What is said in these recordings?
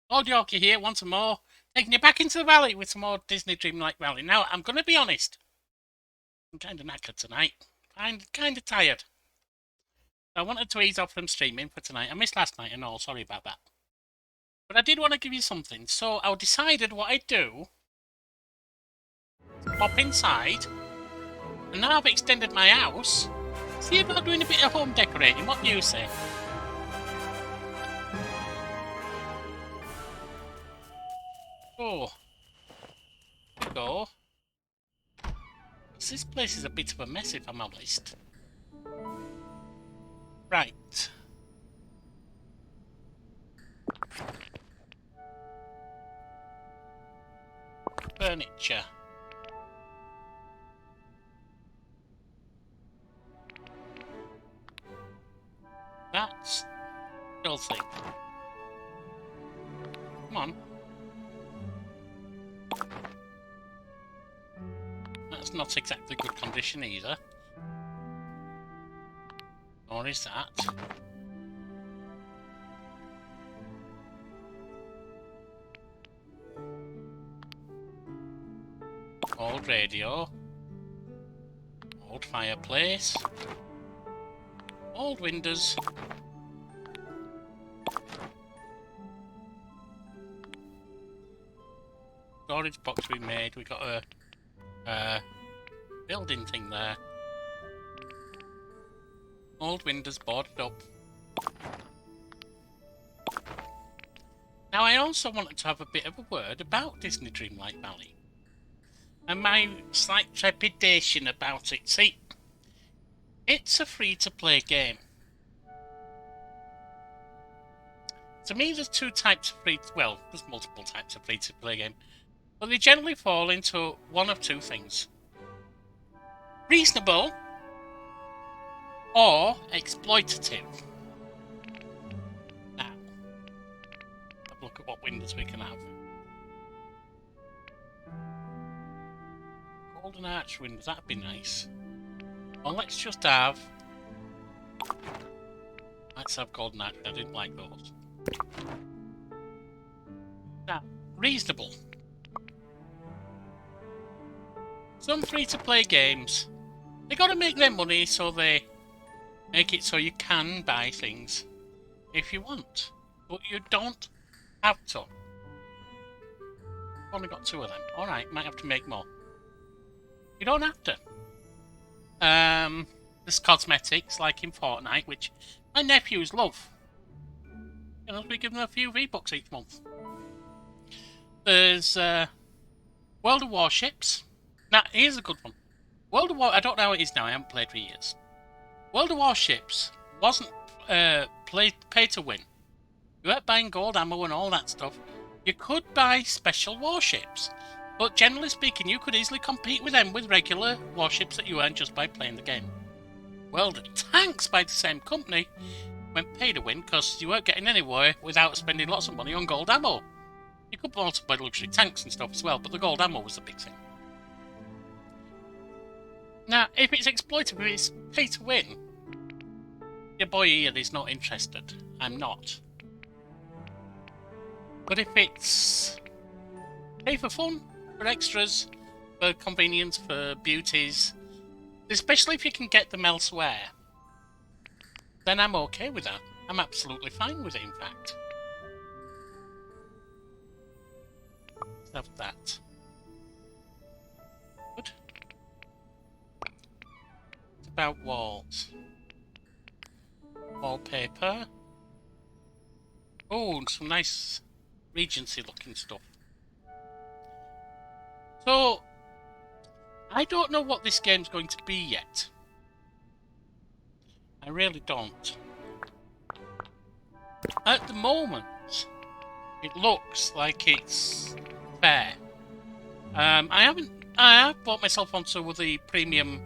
Old Yorkie here, once more, taking you back into the valley with some more Disney Dreamlight Valley. Now, I'm going to be honest, I'm kind of knackered tonight. I'm kind of tired. I wanted to ease off from streaming for tonight. I missed last night and all, sorry about that. But I did want to give you something, so I decided what I'd do. Pop inside, and now I've extended my house. See about doing a bit of home decorating, what do you say? Oh, here we go. This place is a bit of a mess if I'm honest. Right. Furniture. That's filthy. Come on. That's not exactly good condition either. Or is that? Old radio. Old fireplace. Old windows. Storage box we made. We got a building thing there. Old windows boarded up. Now I also wanted to have a bit of a word about Disney Dreamlight Valley. And my slight trepidation about it. See, it's a free-to-play game. To me, there's two types of well, there's multiple types of free-to-play game. But they generally fall into one of two things. Reasonable or exploitative. Now, have a look at what windows we can have. Golden arch windows, that'd be nice. Well, let's just have... Let's have golden arch, I didn't like those. Now, reasonable. Some free-to-play games, they gotta make their money, so they make it so you can buy things if you want. But you don't have to. Only got two of them. Alright, might have to make more. You don't have to. There's cosmetics, like in Fortnite, which my nephews love. You know, we give them a few V-Bucks each month. There's World of Warships. Now, here's a good one. World of War... I don't know how it is now, I haven't played for years. World of Warships wasn't pay to win. You weren't buying gold ammo and all that stuff. You could buy special warships. But generally speaking, you could easily compete with them with regular warships that you earn just by playing the game. World of Tanks by the same company went pay to win because you weren't getting anywhere without spending lots of money on gold ammo. You could also buy luxury tanks and stuff as well, but the gold ammo was the big thing. Now, if it's exploitative, if it's pay to win, your boy here is not interested. I'm not. But if it's pay for fun, for extras, for convenience, for beauties, especially if you can get them elsewhere, then I'm okay with that. I'm absolutely fine with it, in fact. Let's have that. Good. It's about walls. Wallpaper. Oh, and some nice Regency looking stuff. So, I don't know what this game's going to be yet. I really don't. At the moment, it looks like it's fair. I have bought myself onto the premium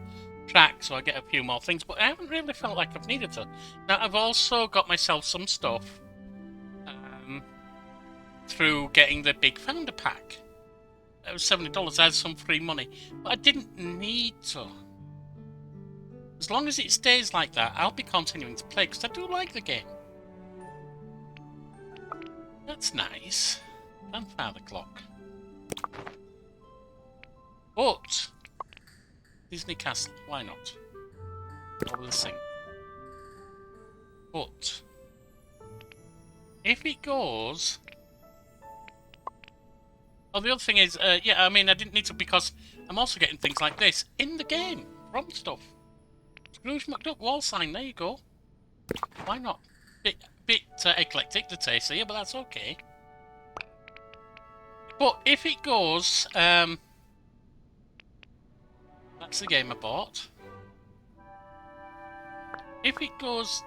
track, so I get a few more things, but I haven't really felt like I've needed to. Now, I've also got myself some stuff through getting the big founder pack. It was $70, I had some free money, but I didn't need to. As long as it stays like that, I'll be continuing to play, because I do like the game. That's nice. Grandfather clock. But Disney Castle, why not? Over the sink. But if it goes... Oh, the other thing is, yeah, I mean, I didn't need to because I'm also getting things like this in the game from stuff. Scrooge McDuck wall sign, there you go. Why not? Bit eclectic to taste here, but that's okay. But if it goes, that's the game I bought. If it goes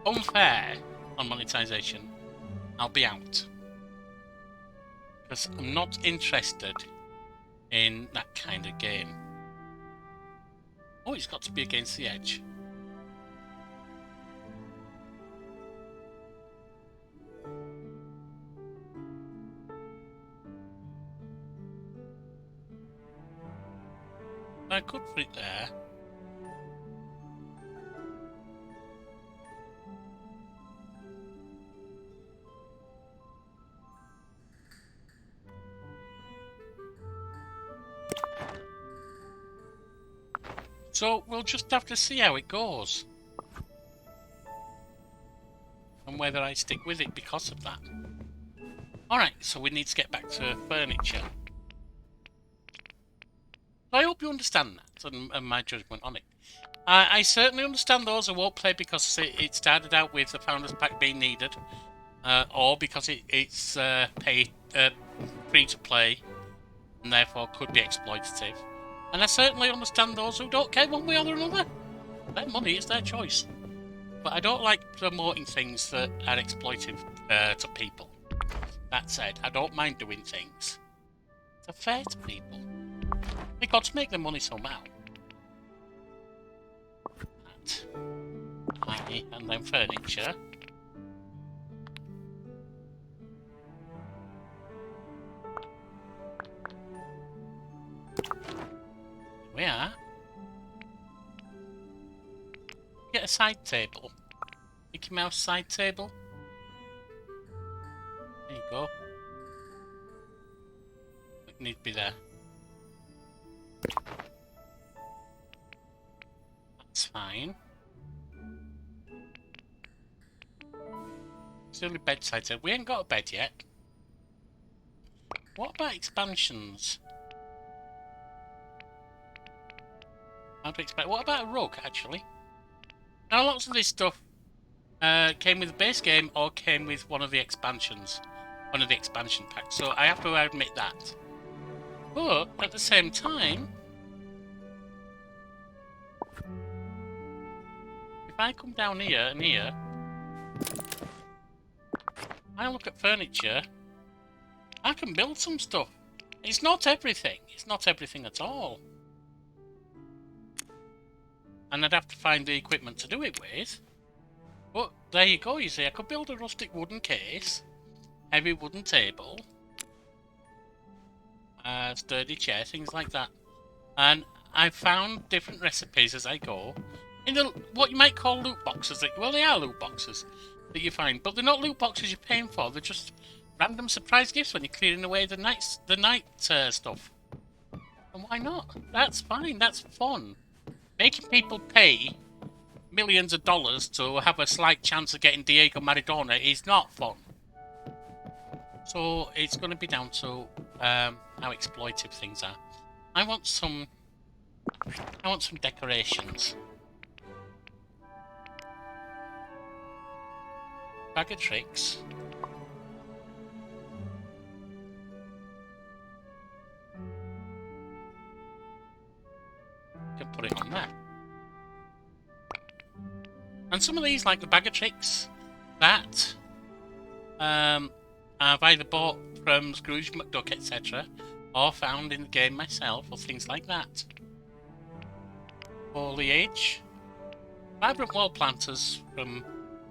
unfair on monetization, I'll be out. Because I'm not interested in that kind of game. Oh, it's got to be against the edge. I could put it there. So we'll just have to see how it goes. And whether I stick with it because of that. Alright, so we need to get back to furniture. I hope you understand that and my judgment on it. I certainly understand those who won't play because it started out with the Founders Pack being needed. Or because it's free to play and therefore could be exploitative. And I certainly understand those who don't care one way or another. Their money, it's their choice. But I don't like promoting things that are exploitive to people. That said, I don't mind doing things that are fair to people. They've got to make their money somehow. That. And then furniture. We are. Get a side table. Mickey Mouse side table. There you go. It need to be there. That's fine. It's the only bedside table. We ain't got a bed yet. What about expansions? How to expect? What about a rug, actually? Now, lots of this stuff came with the base game or came with one of the expansions. One of the expansion packs. So I have to admit that. But, at the same time... If I come down here and here... I look at furniture... I can build some stuff. It's not everything. It's not everything at all. And I'd have to find the equipment to do it with. But there you go, you see. I could build a rustic wooden case. Heavy wooden table. Sturdy chair, things like that. And I found different recipes as I go. In the what you might call loot boxes. Well, they are loot boxes that you find. But they're not loot boxes you're paying for. They're just random surprise gifts when you're clearing away the night stuff. And why not? That's fine. That's fun. Making people pay millions of dollars to have a slight chance of getting Diego Maradona is not fun. So it's going to be down to how exploitive things are. I want some decorations. Bag of tricks. Can put it on there. And some of these, like the bag of tricks, that I've either bought from Scrooge McDuck, etc., or found in the game myself, or things like that. Foliage. Vibrant wall planters from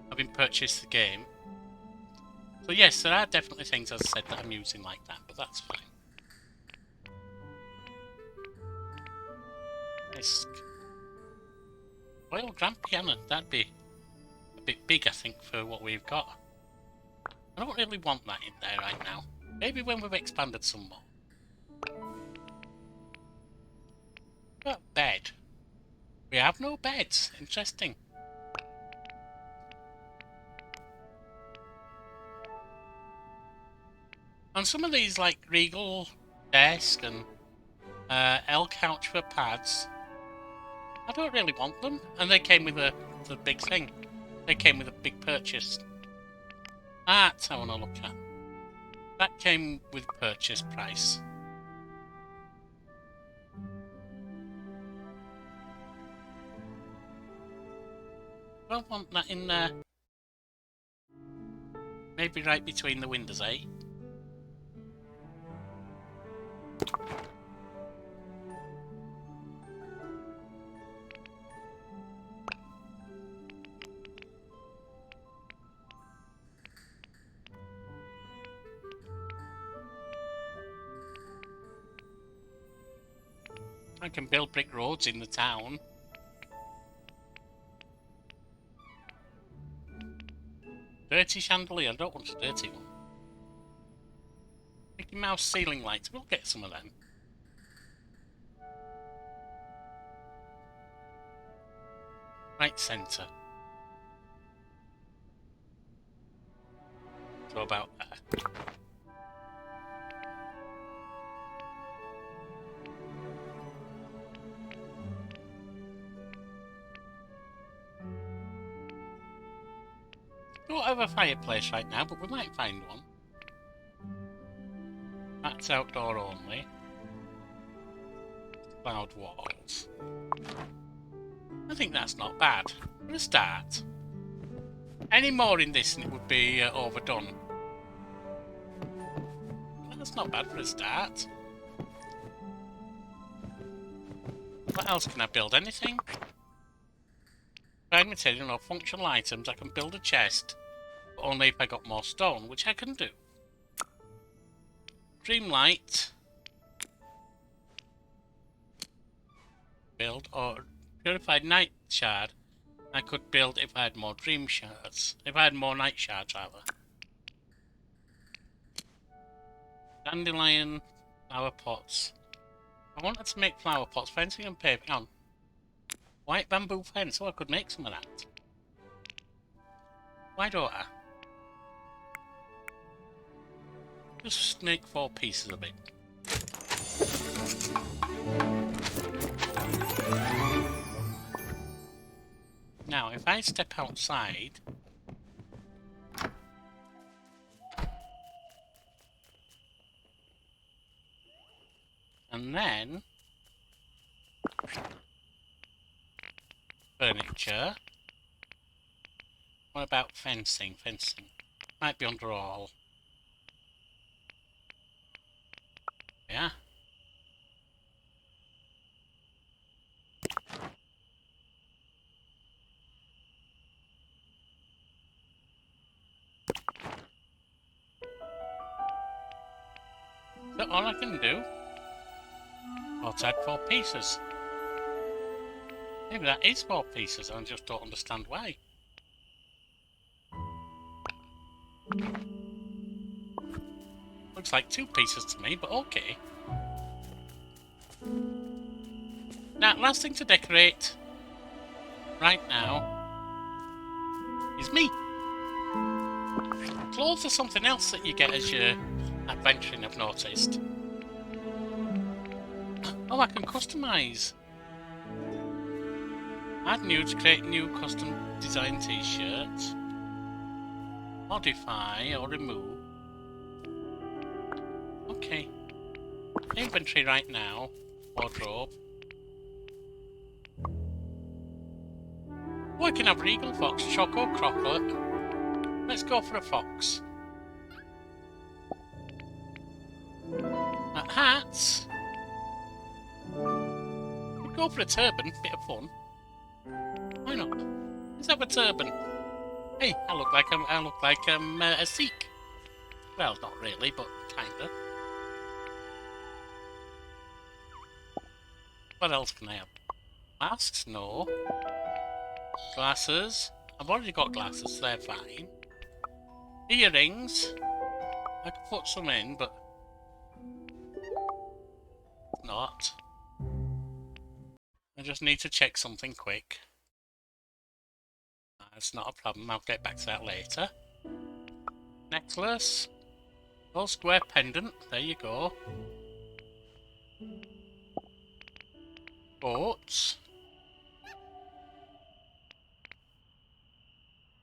having purchased the game. So yes, there are definitely things, as I said, that I'm using like that, but that's fine. Royal Grand Piano, that'd be a bit big, I think, for what we've got. I don't really want that in there right now. Maybe when we've expanded some more. But bed. We have no beds. Interesting. And some of these, like Regal desk and L couch for pads, I don't really want them. And they came with the big thing. They came with a big purchase. That's how I want to look at. That came with purchase price. I want that in there. Maybe right between the windows, eh? I can build brick roads in the town. Dirty chandelier. I don't want a dirty one. Mickey Mouse ceiling lights. We'll get some of them. Right centre. So about there. We don't have a fireplace right now, but we might find one. That's outdoor only. Cloud walls. I think that's not bad. For a start. Any more in this and it would be overdone. That's not bad for a start. What else can I build? Anything? Prime material or functional items. I can build a chest, but only if I got more stone, which I can do. Dreamlight. Build or purified night shard. I could build if I had more dream shards. If I had more night shards, rather. Dandelion flower pots. I wanted to make flower pots, fencing and paving on. White bamboo fence. Oh, I could make some of that. Why don't I? Just make 4 pieces of it. Now, if I step outside... and then... furniture. What about fencing? Fencing. Might be under all. Yeah. Is that all I can do? Outside 4 pieces. Maybe that is 4 pieces, I just don't understand why. Looks like 2 pieces to me, but okay. Now, last thing to decorate right now is me. Clothes are something else that you get as you're adventuring, I've noticed. Oh, I can customise. Add new to create new custom design t-shirts. Modify or remove. Okay. Inventory right now. Wardrobe. Oh, I can have Regal Fox, Choco Crocklet. Let's go for a fox. Hats. We'd go for a turban, bit of fun. Why not? Let's have a turban. Hey, I look like I'm a Sikh. Well, not really, but kinda. What else can I have? Masks? No. Glasses? I've already got glasses, so they're fine. Earrings. I could put some in, but not. I just need to check something quick. That's not a problem. I'll get back to that later. Necklace. Full square pendant. There you go. Boats.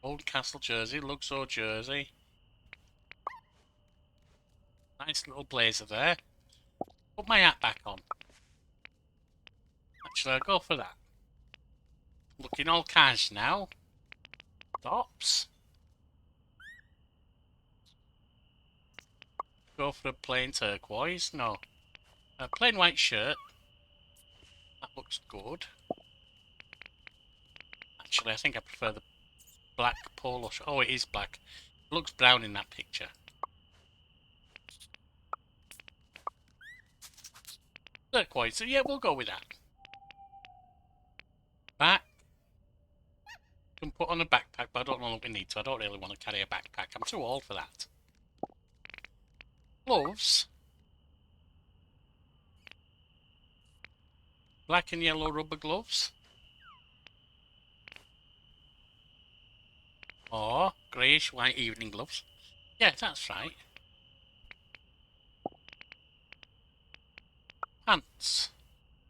Old Castle jersey. Luxor jersey. Nice little blazer there. Put my hat back on. Actually, I'll go for that. Looking all cash now. Tops. Go for a plain turquoise. No. A plain white shirt. That looks good. Actually, I think I prefer the black polo shirt. Oh, it is black. It looks brown in that picture. Turquoise. So yeah, we'll go with that. Back. Can put on a backpack, but I don't know if we need to. I don't really want to carry a backpack. I'm too old for that. Gloves. Black and yellow rubber gloves. Or greyish white evening gloves. Yeah, that's right. Pants.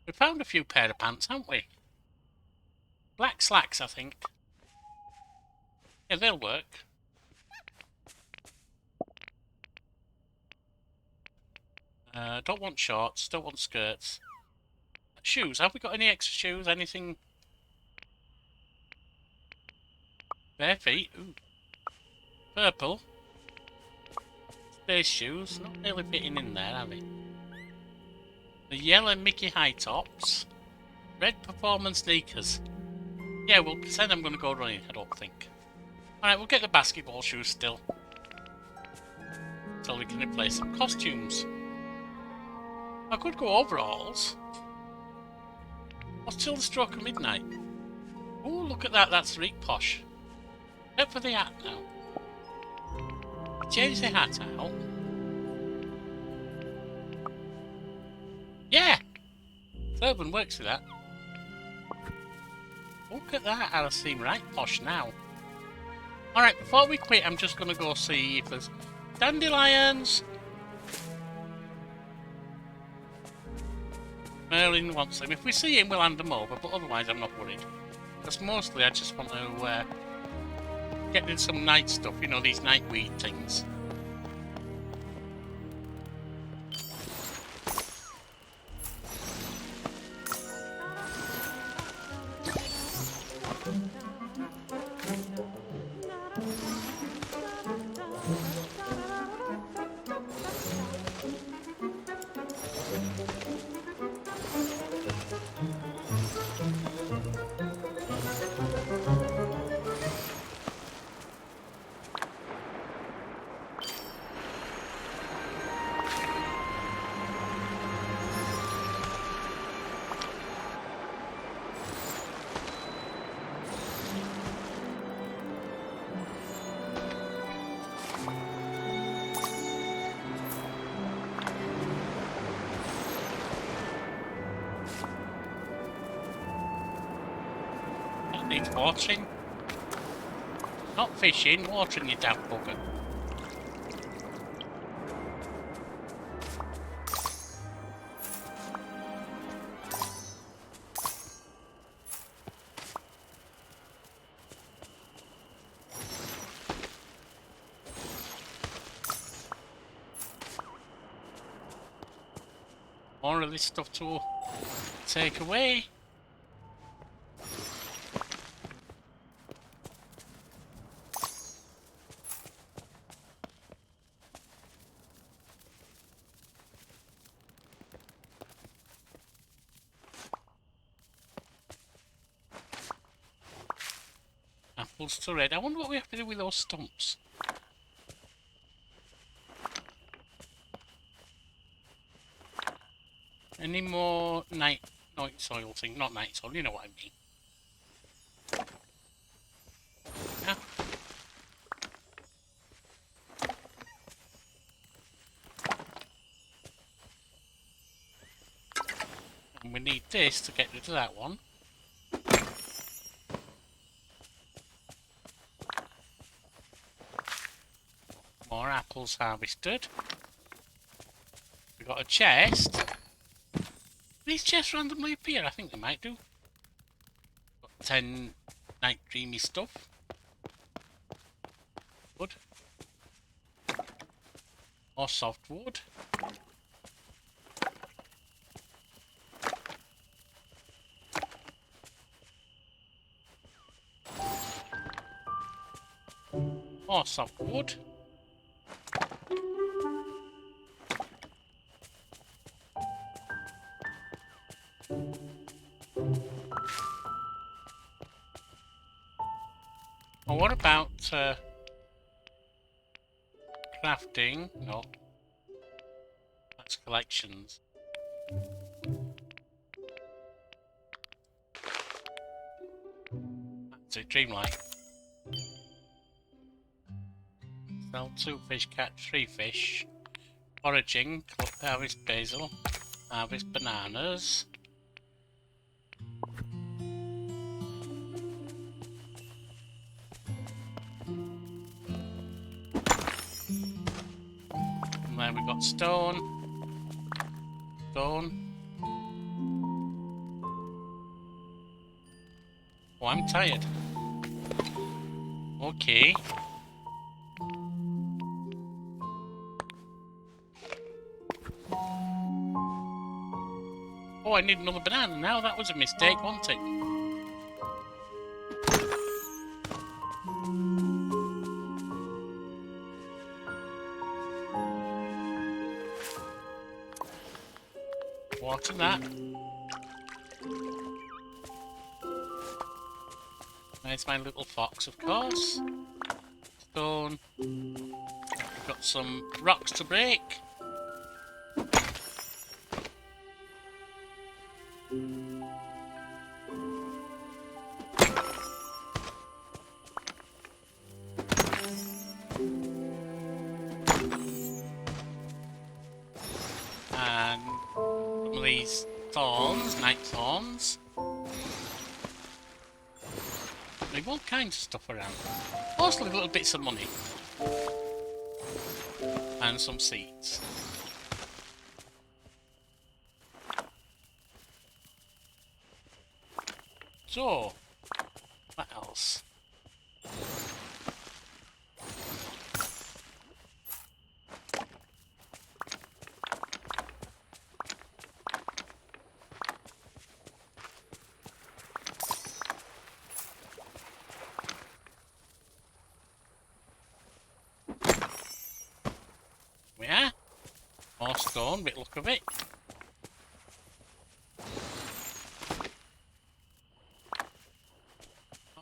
We found a few pair of pants, haven't we? Black slacks, I think. Yeah, they'll work. Don't want shorts, don't want skirts. Shoes, have we got any extra shoes? Anything? Bare feet, ooh. Purple. Space shoes, not really fitting in there, are they? The yellow Mickey high tops. Red performance sneakers. Yeah, we'll pretend I'm going to go running, I don't think. Alright, we'll get the basketball shoes still. So we can replace some costumes. I could go overalls. What's till the stroke of midnight? Oh, look at that, that's Rick Posh. Except for the hat now. Change the hat out. Yeah! Turban works with that. Look at that, I seem right posh now. Alright, before we quit, I'm just going to go see if there's dandelions. Merlin wants them. If we see him, we'll hand them over, but otherwise I'm not worried. Because mostly I just want to get in some night stuff, you know, these nightweed things. Needs watering. Not fishing, watering, you daft bugger. More of this stuff to take away. Apples to red. I wonder what we have to do with those stumps. Any more night soil thing? Not night soil, you know what I mean. Yeah. And we need this to get rid of that one. More apples harvested. We got a chest. These chests randomly appear? I think they might do. Got 10 night dreamy stuff. Wood. More softwood. More softwood. Well, what about crafting? No. That's collections. That's it, Dreamlight. Sell 2 fish, catch 3 fish. Foraging, harvest basil, harvest bananas. And then we've got stone. Stone. Oh, I'm tired. Okay. Oh, I need another banana now. That was a mistake, wasn't it? Water that. There's my little fox, of course. Stone. We've got some rocks to break. And some of these thorns, night thorns. Leave all kinds of stuff around. Mostly little bits of money. And some seeds. So, what else? Yeah, more stone, bit luck of it.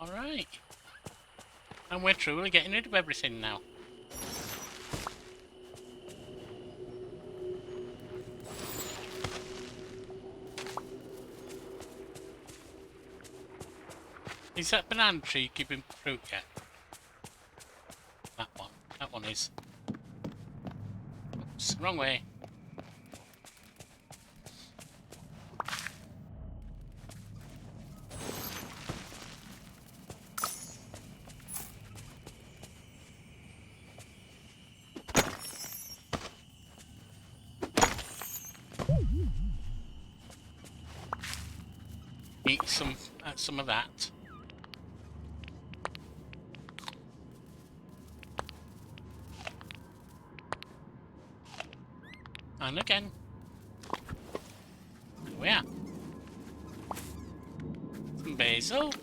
Alright. And we're truly getting rid of everything now. Is that banana tree giving fruit yet? That one. That one is. Oops, wrong way. Eat some of that. And again. There we are. Some basil.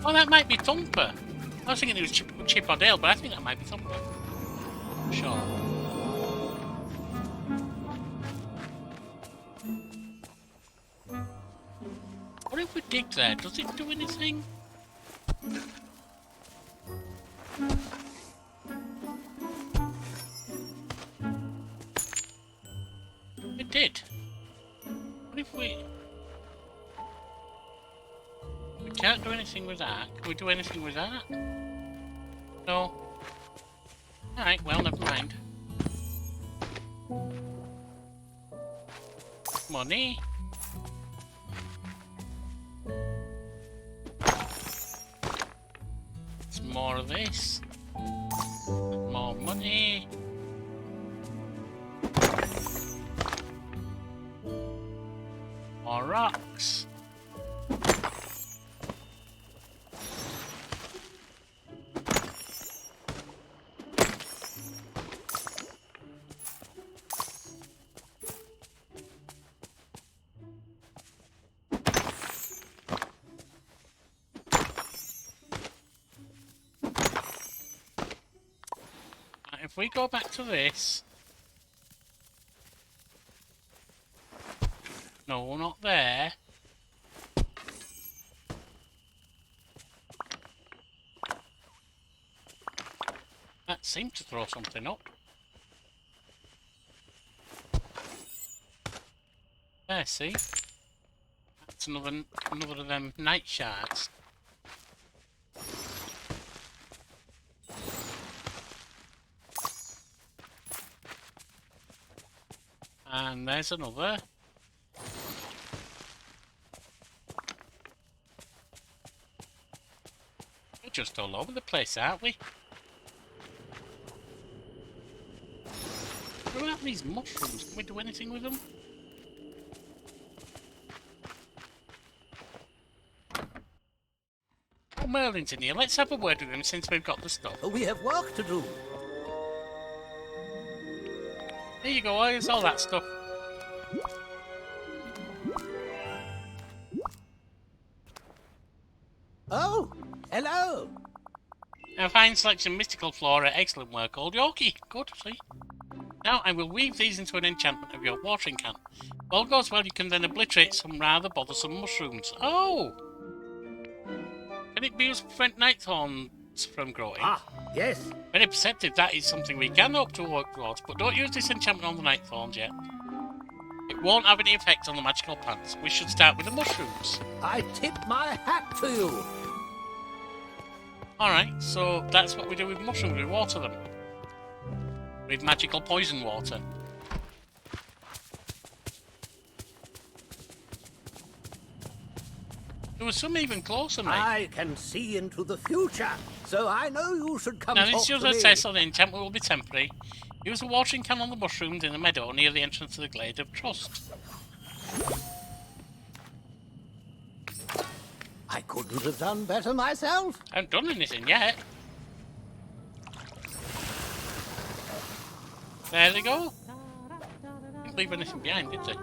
Oh, that might be Thumper. I was thinking it was Chip or Dale, but I think that might be Thumper. Sure. What if we dig there? Does it do anything? It did. anything with that? Can we do anything with that? No. Alright, well, never mind. Money. It's more of this. More money. More rocks. If we go back to this... No, not there. That seemed to throw something up. There, see? That's another of them night shards. And there's another. We're just all over the place, aren't we? What about these mushrooms? Can we do anything with them? Oh, Merlin's in here. Let's have a word with him since we've got the stuff. We have work to do. There you go, here's all that stuff. Oh, hello. A fine selection of mystical flora, excellent work, old Yorkie. Good, see? Now I will weave these into an enchantment of your watering can. If all goes well, you can then obliterate some rather bothersome mushrooms. Oh! Can it be used to prevent night thorns from growing? Ah, yes. Very perceptive, that is something we can hope to work towards, but don't use this enchantment on the night thorns yet. It won't have any effect on the magical plants. We should start with the mushrooms. I tip my hat to you. Alright, so that's what we do with mushrooms, we water them. With magical poison water. There was some even closer, mate. I can see into the future, so I know you should come Now, talk this to is me. a test on the enchantment will be temporary. Use a watering can on the mushrooms in the meadow near the entrance to the Glade of Trust. I couldn't have done better myself. I haven't done anything yet. There they go. Didn't leave anything behind, did they?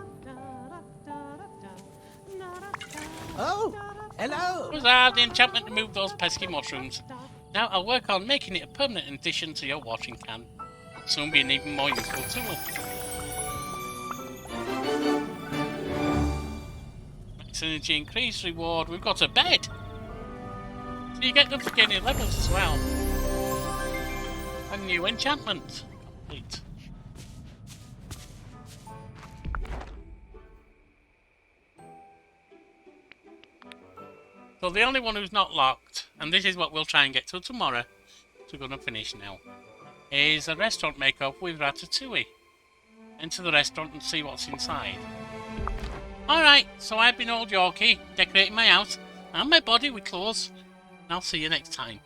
Oh, hello. Huzzah! The enchantment removed those pesky mushrooms. Now I'll work on making it a permanent addition to your watering can. It'll soon be an even more useful tool. Max energy increase reward. We've got a bed. So you get them for gaining levels as well. A new enchantment. Complete. So the only one who's not locked, and this is what we'll try and get to tomorrow, so we're going to finish now, is a restaurant makeover with Ratatouille. Enter the restaurant and see what's inside. Alright, so I've been old Yorkie, decorating my house and my body with clothes, and I'll see you next time.